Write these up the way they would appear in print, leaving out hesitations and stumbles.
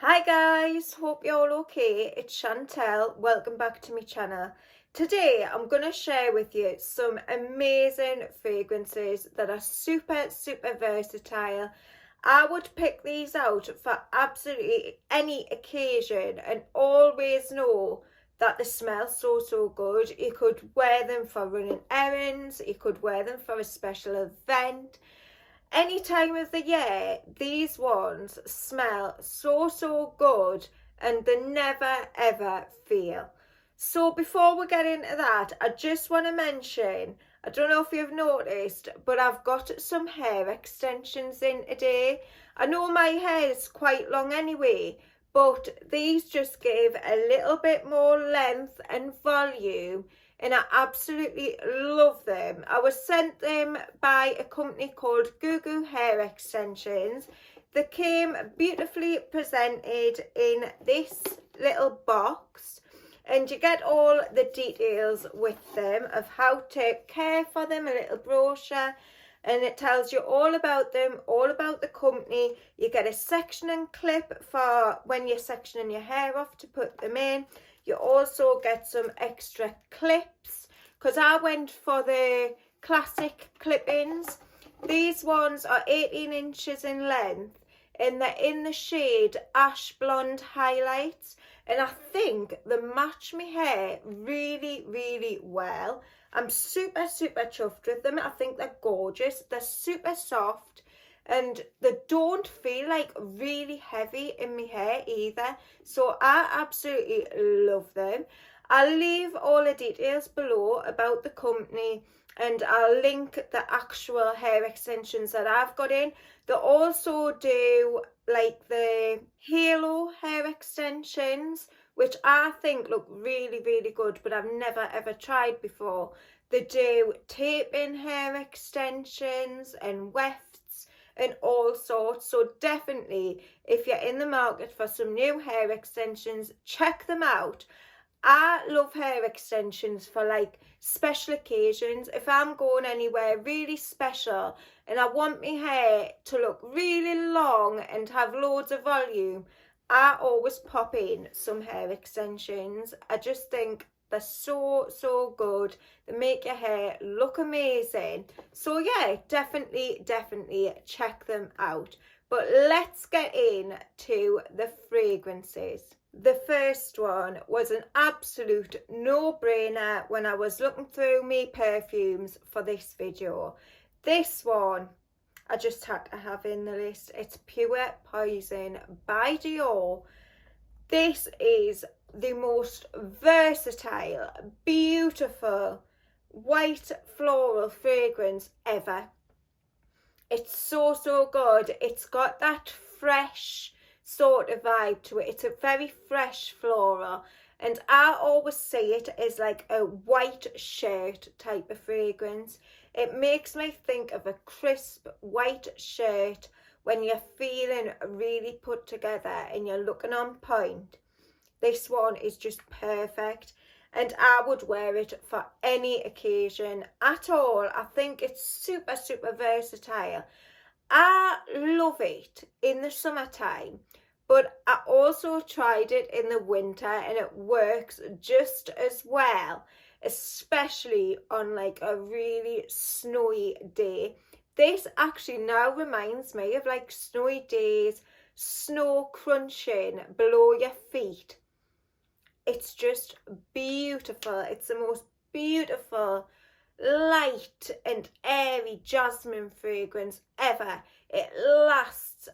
Hi guys, hope you're all okay. It's Chantel. Welcome back to my channel. Today I'm going to share with you some amazing fragrances that are super versatile. I would pick these out for absolutely any occasion and always know that they smell so good. You could wear them for running errands, you could wear them for a special event. Any time of the year, these ones smell so good and they never ever fail. So before we get into that, I just want to mention, I don't know if you've noticed, but I've got some hair extensions in today. I know my hair is quite long anyway, but these just give a little bit more length and volume, and I absolutely love them. I was sent them by a company called Goo Goo Hair Extensions. They came beautifully presented in this little box, and you get all the details with them of how to care for them, a little brochure, and it tells you all about them, all about the company. You get a sectioning clip for when you're sectioning your hair off to put them in. You also get some extra clips, because I went for the classic clip-ins. These ones are 18 inches in length and they're in the shade Ash Blonde Highlights, and I think they match my hair really well. I'm super chuffed with them. I think they're gorgeous. They're super soft and they don't feel like really heavy in my hair either, so I absolutely love them. I'll leave all the details below about the company, and I'll link the actual hair extensions that I've got in. They also do like the halo hair extensions, which I think look really good, but I've never ever tried before. They do tape-in hair extensions and wefts and all sorts. So definitely, if you're in the market for some new hair extensions, check them out. I love hair extensions for like special occasions. If I'm going anywhere really special and I want my hair to look really long and have loads of volume, I always pop in some hair extensions. I just think they're so good. They make your hair look amazing. So yeah, definitely check them out. But let's get into the fragrances. The first one was an absolute no-brainer when I was looking through me perfumes for this video. This one I just had to have in the list. It's Pure Poison by Dior. This is the most versatile, beautiful, white floral fragrance ever. It's so good. It's got that fresh sort of vibe to it. It's a very fresh floral, and I always see it as like a white shirt type of fragrance. It makes me think of a crisp white shirt when you're feeling really put together and you're looking on point. This one is just perfect, and I would wear it for any occasion at all. I think it's super versatile. I love it in the summertime, but I also tried it in the winter and it works just as well, especially on like a really snowy day. This actually now reminds me of like snowy days, snow crunching below your feet. It's just beautiful. It's the most beautiful, light and airy jasmine fragrance ever. It lasts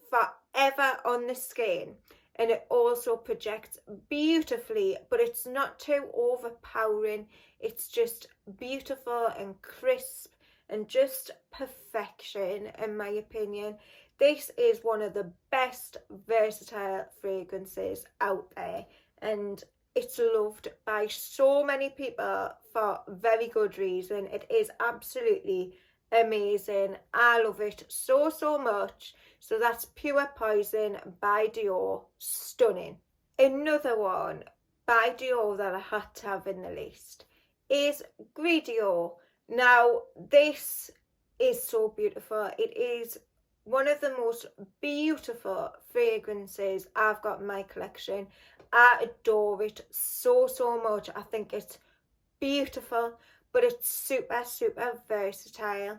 forever on the skin, and it also projects beautifully, but it's not too overpowering. It's just beautiful and crisp and just perfection, in my opinion. This is one of the best versatile fragrances out there, and it's loved by so many people for very good reason. It is absolutely amazing. I love it so much. So that's Pure Poison by Dior. Stunning. Another one by Dior that I had to have in the list is Greedy. Now this is so beautiful. It is one of the most beautiful fragrances I've got in my collection. I adore it so, so much. I think it's beautiful, but it's super, super versatile.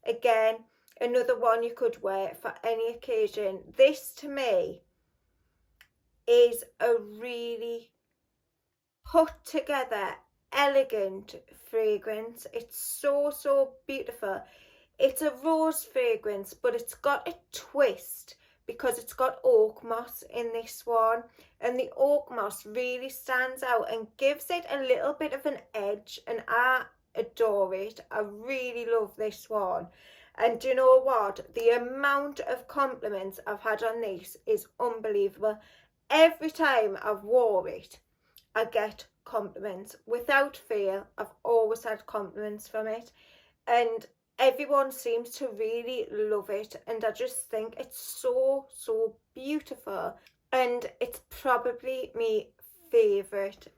Again, another one you could wear for any occasion. This to me is a really put together, elegant fragrance. It's so, so beautiful. It's a rose fragrance, but it's got a twist because it's got oak moss in this one, and the oak moss really stands out and gives it a little bit of an edge, and I adore it. I really love this one. And do you know what? The amount of compliments I've had on this is unbelievable. Every time I've wore it, I get compliments. Without fail, I've always had compliments from it. And everyone seems to really love it, and I just think it's so, so beautiful. And it's probably my favourite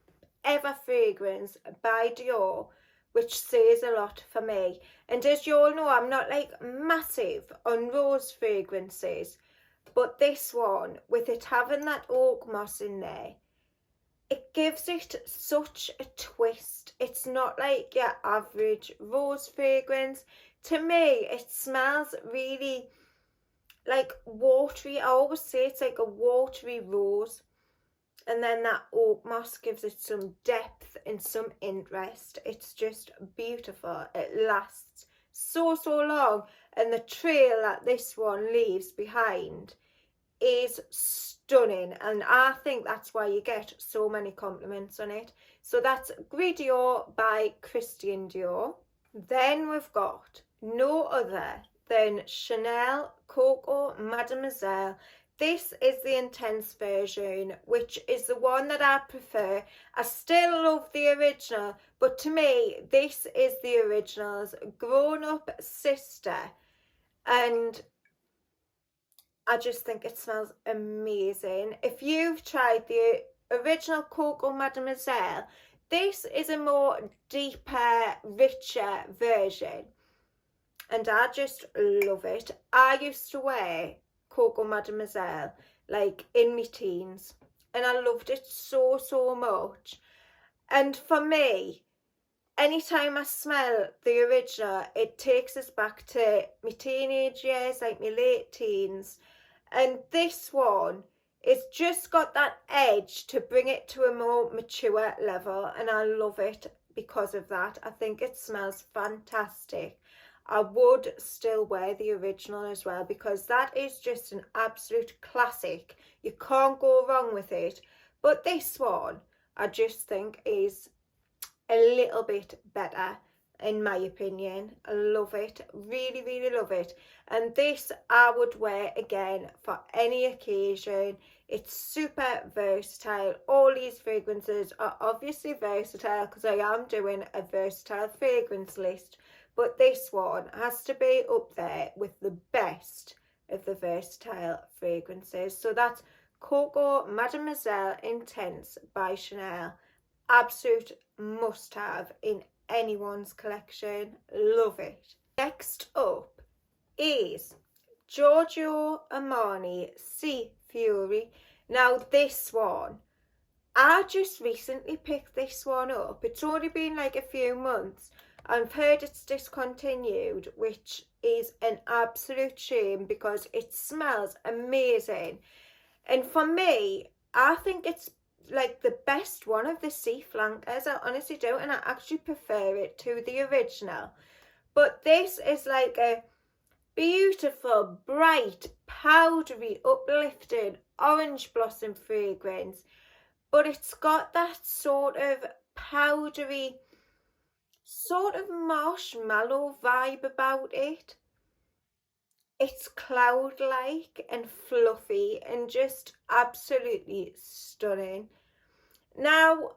ever fragrance by Dior, which says a lot for me. And as you all know, I'm not like massive on rose fragrances, but this one, with it having that oak moss in there, it gives it such a twist. It's not like your average rose fragrance. To me, it smells really like watery. I always say it's like a watery rose. And then that oak moss gives it some depth and some interest. It's just beautiful. It lasts so, so long. And the trail that this one leaves behind is stunning, and I think that's why you get so many compliments on it. So that's Gris Dior by Christian Dior. Then we've got no other than Chanel Coco Mademoiselle. This is the intense version, which is the one that I prefer. I still love the original, but to me, this is the original's grown-up sister, and I just think it smells amazing. If you've tried the original Coco Mademoiselle, this is a more deeper, richer version, and I just love it. I used to wear Coco Mademoiselle like in my teens, and I loved it so, so much. And for me, anytime I smell the original, it takes us back to my teenage years, like my late teens. And this one, it's just got that edge to bring it to a more mature level, and I love it because of that. I think it smells fantastic. I would still wear the original as well, because that is just an absolute classic. You can't go wrong with it. But this one, I just think is a little bit better, in my opinion. I love it, really, really love it. And this I would wear again for any occasion. It's super versatile. All these fragrances are obviously versatile because I am doing a versatile fragrance list, but this one has to be up there with the best of the versatile fragrances. So that's Coco Mademoiselle Intense by Chanel. Absolute must have in anyone's collection. Love it. Next up is Giorgio Armani Si Fiori. Now this one, I just recently picked this one up. It's only been like a few months. I've heard it's discontinued, which is an absolute shame because it smells amazing. And for me, I think it's like the best one of the sea flankers. I honestly do, and I actually prefer it to the original. But this is like a beautiful, bright, powdery, uplifting orange blossom fragrance, but it's got that sort of powdery, sort of marshmallow vibe about it. It's cloud-like and fluffy and just absolutely stunning. Now,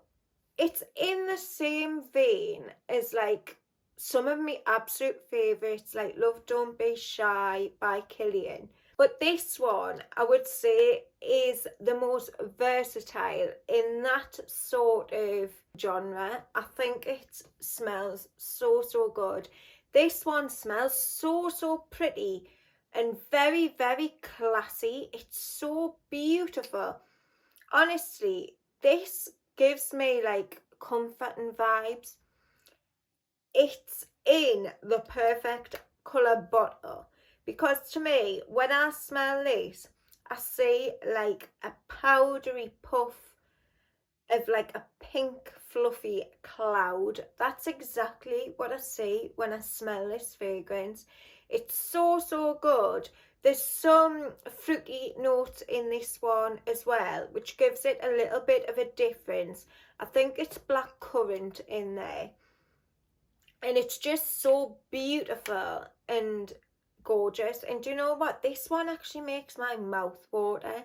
it's in the same vein as like some of my absolute favourites, like Love Don't Be Shy by Kilian. But this one, I would say, is the most versatile in that sort of genre. I think it smells so, so good. This one smells so, so pretty, and very, very classy. It's so beautiful. Honestly, this gives me like comforting vibes. It's in the perfect colour bottle, because to me, when I smell this, I see like a powdery puff of like a pink fluffy cloud. That's exactly what I see when I smell this fragrance. It's so good. There's some fruity notes in this one as well, which gives it a little bit of a difference. I think it's blackcurrant in there, and it's just so beautiful and gorgeous. And do you know what, this one actually makes my mouth water.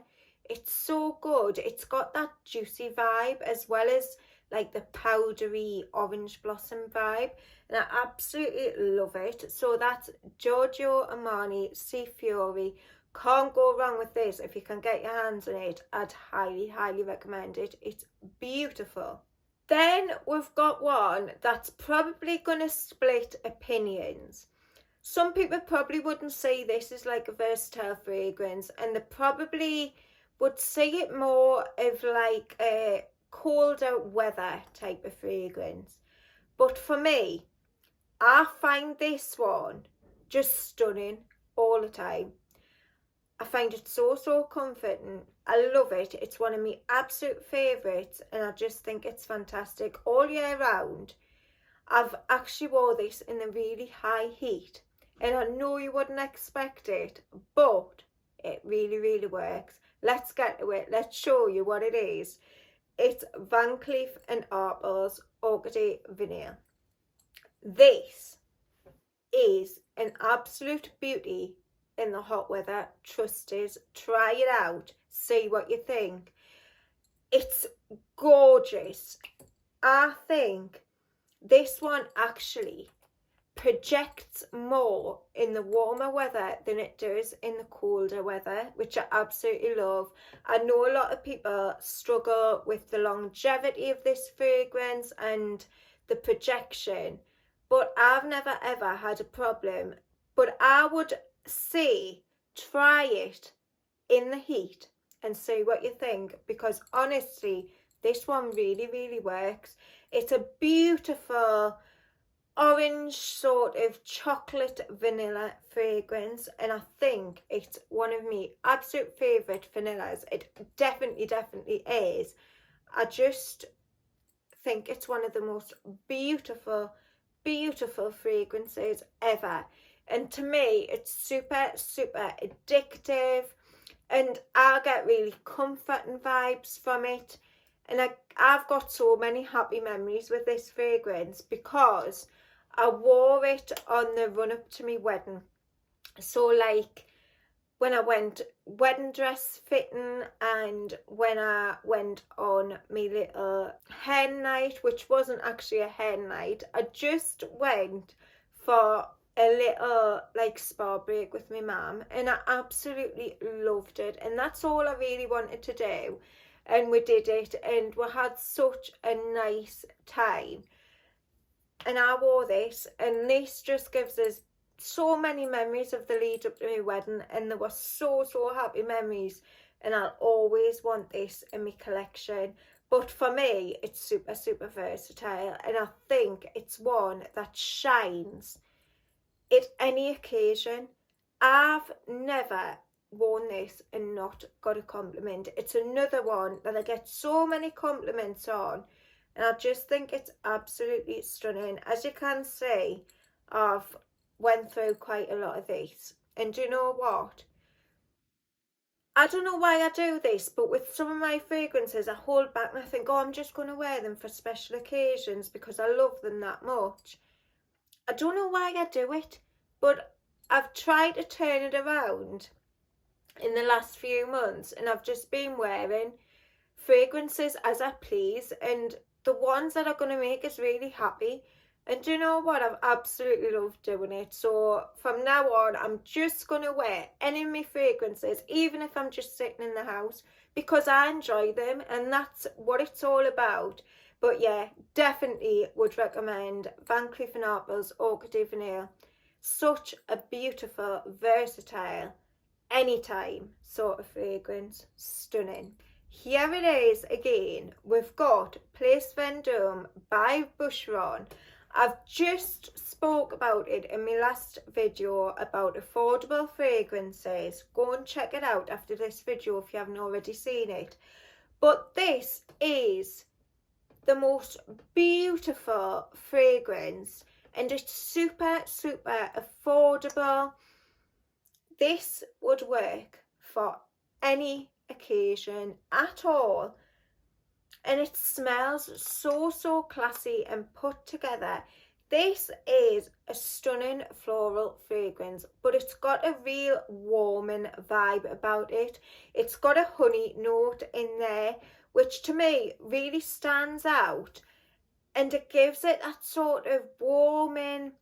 It's so good. It's got that juicy vibe as well as like the powdery orange blossom vibe, and I absolutely love it. So that's Giorgio Armani Si Fiori. Can't go wrong with this. If you can get your hands on it, I'd highly recommend it. It's beautiful. Then we've got one that's probably going to split opinions. Some people probably wouldn't see this as like a versatile fragrance, and they probably would see it more of like a colder weather type of fragrance. But for me, I find this one just stunning all the time. I find it so comforting. I love it. It's one of my absolute favourites, and I just think it's fantastic all year round. I've actually wore this in a really high heat, and I know you wouldn't expect it, but it really works. Let's get to it. Let's show you what it is. It's Van Cleef and Arpels Orchidee Vanille. This is an absolute beauty in the hot weather. Trust us, try it out, see what you think. It's gorgeous. I think this one actually projects more in the warmer weather than it does in the colder weather, which I absolutely love. I know a lot of people struggle with the longevity of this fragrance and the projection, but I've never ever had a problem. But I would say try it in the heat and see what you think, because honestly this one really works. It's a beautiful orange sort of chocolate vanilla fragrance, and I think it's one of my absolute favourite vanillas. It definitely is. I just think it's one of the most beautiful fragrances ever. And to me, it's super addictive, and I get really comforting vibes from it. And I've got so many happy memories with this fragrance because I wore it on the run up to my wedding. So like when I went wedding dress fitting, and when I went on my little hen night, which wasn't actually a hen night, I just went for a little like spa break with my mum, and I absolutely loved it. And that's all I really wanted to do, and we did it, and we had such a nice time. And I wore this, and this just gives us so many memories of the lead up to my wedding, and there were so happy memories, and I'll always want this in my collection. But for me, it's super versatile, and I think it's one that shines at any occasion. I've never worn this and not got a compliment. It's another one that I get so many compliments on, and I just think it's absolutely stunning. As you can see, I've went through quite a lot of these, and do you know what? I don't know why I do this, but with some of my fragrances I hold back and I think, oh, I'm just going to wear them for special occasions because I love them that much. I don't know why I do it, but I've tried to turn it around in the last few months, and I've just been wearing fragrances as I please, and the ones that are going to make us really happy. And do you know what? I've absolutely loved doing it. So from now on, I'm just going to wear any of my fragrances, even if I'm just sitting in the house, because I enjoy them, and that's what it's all about. But yeah, definitely would recommend Van Cleef & Arpels Orchidee Vanille. Such a beautiful, versatile, anytime sort of fragrance. Stunning. Here it is again. We've got Place Vendome by Boucheron. I've just spoke about it in my last video about affordable fragrances. Go and check it out after this video if you haven't already seen it. But this is the most beautiful fragrance and it's super, super affordable. This would work for any occasion at all. And it smells so, so classy and put together. This is a stunning floral fragrance, but it's got a real warming vibe about it. It's got a honey note in there, which to me really stands out. And it gives it that sort of warming,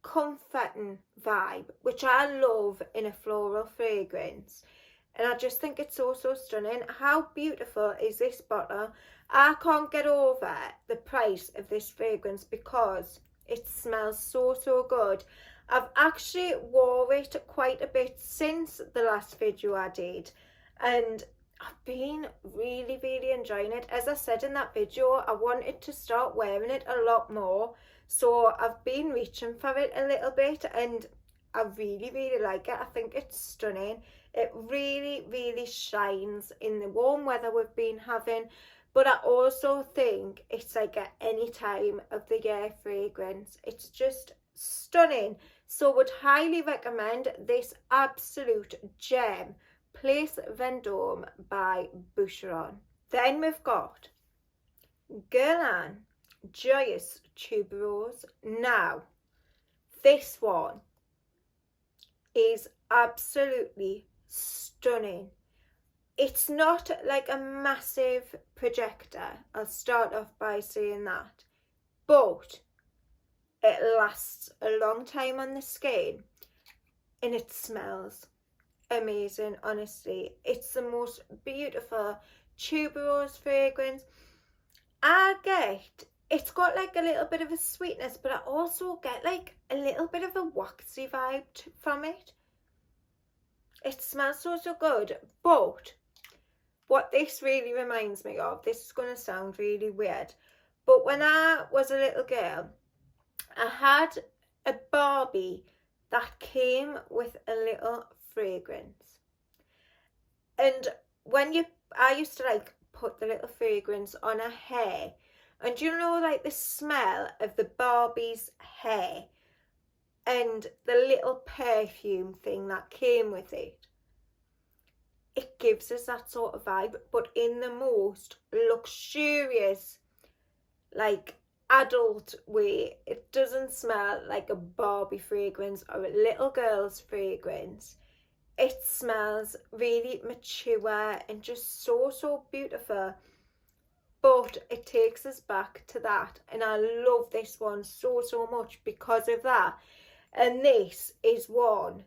comforting vibe, which I love in a floral fragrance. And I just think it's so, so stunning. How beautiful is this bottle? I can't get over the price of this fragrance because it smells so, so good. I've actually wore it quite a bit since the last video I did. And I've been really, really enjoying it. As I said in that video, I wanted to start wearing it a lot more. So I've been reaching for it a little bit and I really, really like it. I think it's stunning. It really, really shines in the warm weather we've been having. But I also think it's like at any time of the year fragrance. It's just stunning. So would highly recommend this absolute gem, Place Vendome by Boucheron. Then we've got Guerlain Joyous Tubéreuse. Now, this one is absolutely stunning. It's not like a massive projector, I'll start off by saying that, but it lasts a long time on the skin and it smells amazing. Honestly, it's the most beautiful tuberose fragrance. It's got like a little bit of a sweetness, but I also get like a little bit of a waxy vibe from it. It smells so, so good. But what this really reminds me of, this is going to sound really weird, but when I was a little girl, I had a Barbie that came with a little fragrance. And I used to like put the little fragrance on her hair. And you know, like the smell of the Barbie's hair and the little perfume thing that came with it. It gives us that sort of vibe, but in the most luxurious, like adult way. It doesn't smell like a Barbie fragrance or a little girl's fragrance. It smells really mature and just so, so beautiful. But it takes us back to that. And I love this one so, so much because of that. And this is one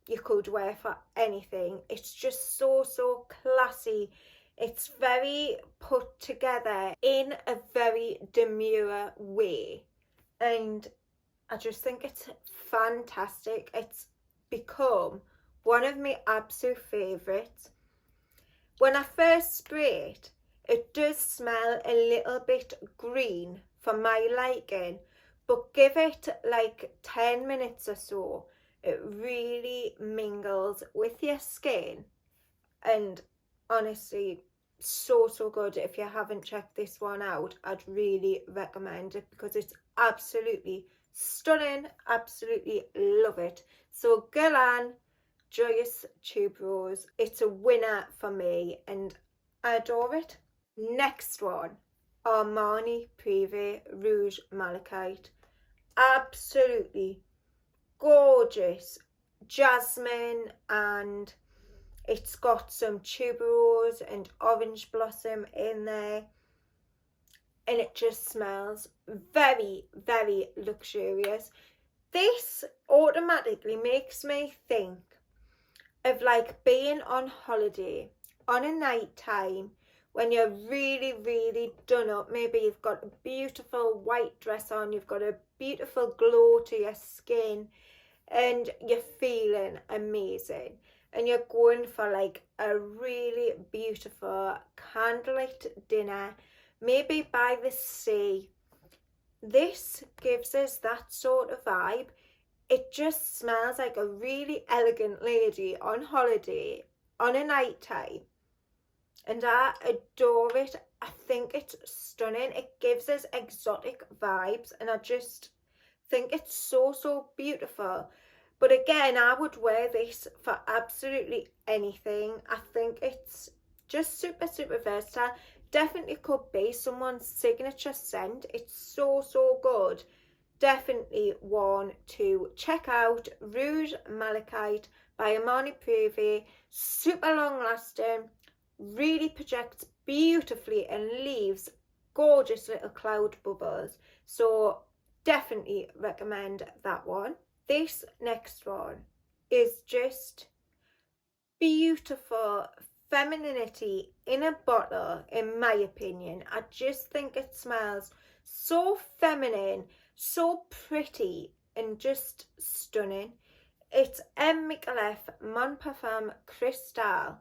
you could wear for anything. It's just so, so classy. It's very put together in a very demure way. And I just think it's fantastic. It's become one of my absolute favourites. When I first spray it, it does smell a little bit green for my liking, but give it like 10 minutes or so, it really mingles with your skin. And honestly, so, so good. If you haven't checked this one out, I'd really recommend it because it's absolutely stunning. Absolutely love it. So Guerlain Joyous Tubéreuse, it's a winner for me and I adore it. Next one, Armani Prive Rouge Malachite. Absolutely gorgeous jasmine, and it's got some tuberose and orange blossom in there, and it just smells very, very luxurious. This automatically makes me think of like being on holiday on a night time when you're really, really done up. Maybe you've got a beautiful white dress on, you've got a beautiful glow to your skin, and you're feeling amazing and you're going for like a really beautiful candlelit dinner, maybe by the sea. This gives us that sort of vibe. It just smells like a really elegant lady on holiday on a night time, and I adore it. I think it's stunning. It gives us exotic vibes, and I just think it's so beautiful. But again, I would wear this for absolutely anything. I think it's just super versatile. Definitely could be someone's signature scent. It's so good. Definitely one to check out. Rouge Malachite by Armani Prive. Super long lasting, really projects beautifully and leaves gorgeous little cloud bubbles. So definitely recommend that one. This next one is just beautiful femininity in a bottle, in my opinion. I just think it smells so feminine, so pretty, and just stunning. It's Micallef Mon Parfum Cristal,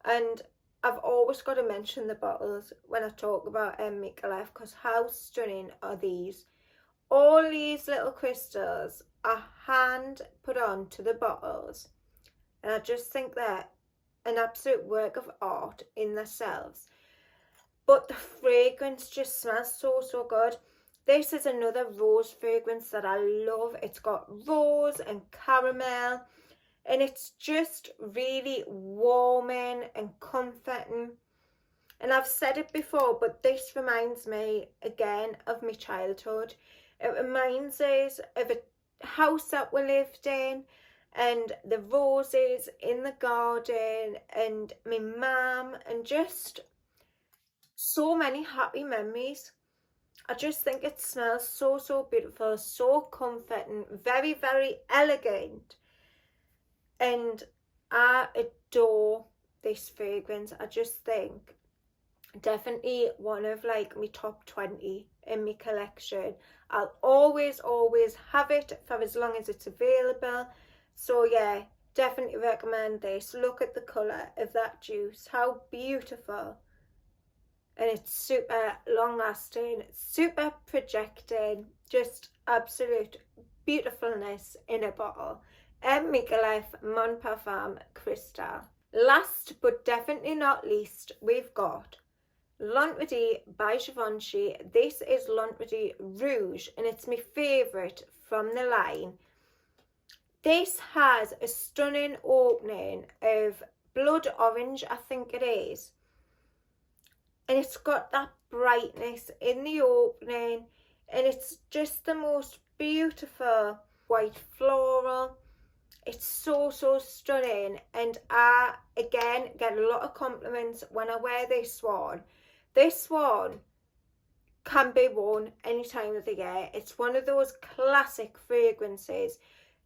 and I've always got to mention the bottles when I talk about Micallef, because how stunning are these? All these little crystals are hand put on to the bottles, and I just think they're an absolute work of art in themselves. But the fragrance just smells so good. This is another rose fragrance that I love. It's got rose and caramel, and it's just really warming and comforting. And I've said it before, but this reminds me again of my childhood. It reminds us of a house that we lived in, and the roses in the garden, and my mum, and just so many happy memories. I just think it smells so beautiful, so comforting, very elegant, and I adore this fragrance. I just think definitely one of like my top 20 in my collection. I'll always have it for as long as it's available. So yeah, definitely recommend this. Look at the colour of that juice, how beautiful. And it's super long lasting, super projecting, just absolute beautifulness in a bottle. Micallef Mon Parfum Cristal. Last but definitely not least, we've got Orchidee by Givenchy. This is Orchidee Rouge, and it's my favourite from the line. This has a stunning opening of blood orange, I think it is. And it's got that brightness in the opening, and it's just the most beautiful white floral. It's so stunning, and I again get a lot of compliments when I wear this one. This one can be worn any time of the year. It's one of those classic fragrances.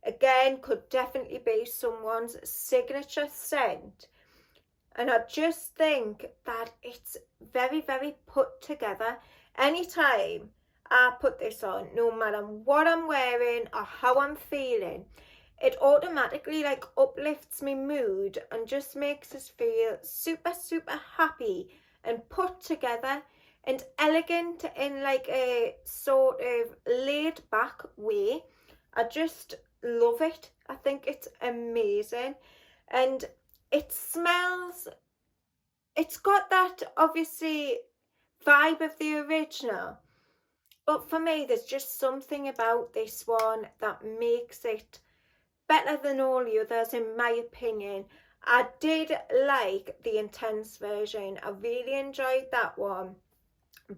Again, could definitely be someone's signature scent. And I just think that it's very put together. Anytime I put this on, no matter what I'm wearing or how I'm feeling, it automatically like uplifts my mood and just makes us feel super happy and put together and elegant in like a sort of laid back way. I just love it. I think it's amazing, and it smells, it's got that obviously vibe of the original, but for me there's just something about this one that makes it better than all the others in my opinion. I did like the intense version, I really enjoyed that one,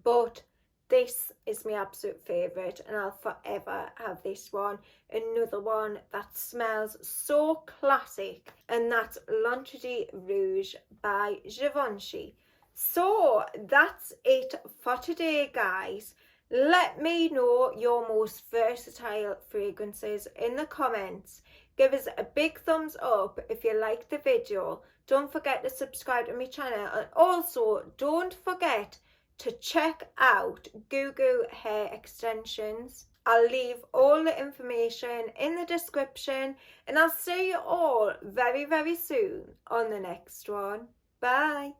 but this is my absolute favourite, and I'll forever have this one. Another one that smells so classic, and that's Orchidee Rouge by Givenchy. So that's it for today, guys. Let me know your most versatile fragrances in the comments. Give us a big thumbs up if you liked the video. Don't forget to subscribe to my channel, and also don't forget to check out Goo Goo Hair Extensions. I'll leave all the information in the description, and I'll see you all very, very soon on the next one. Bye.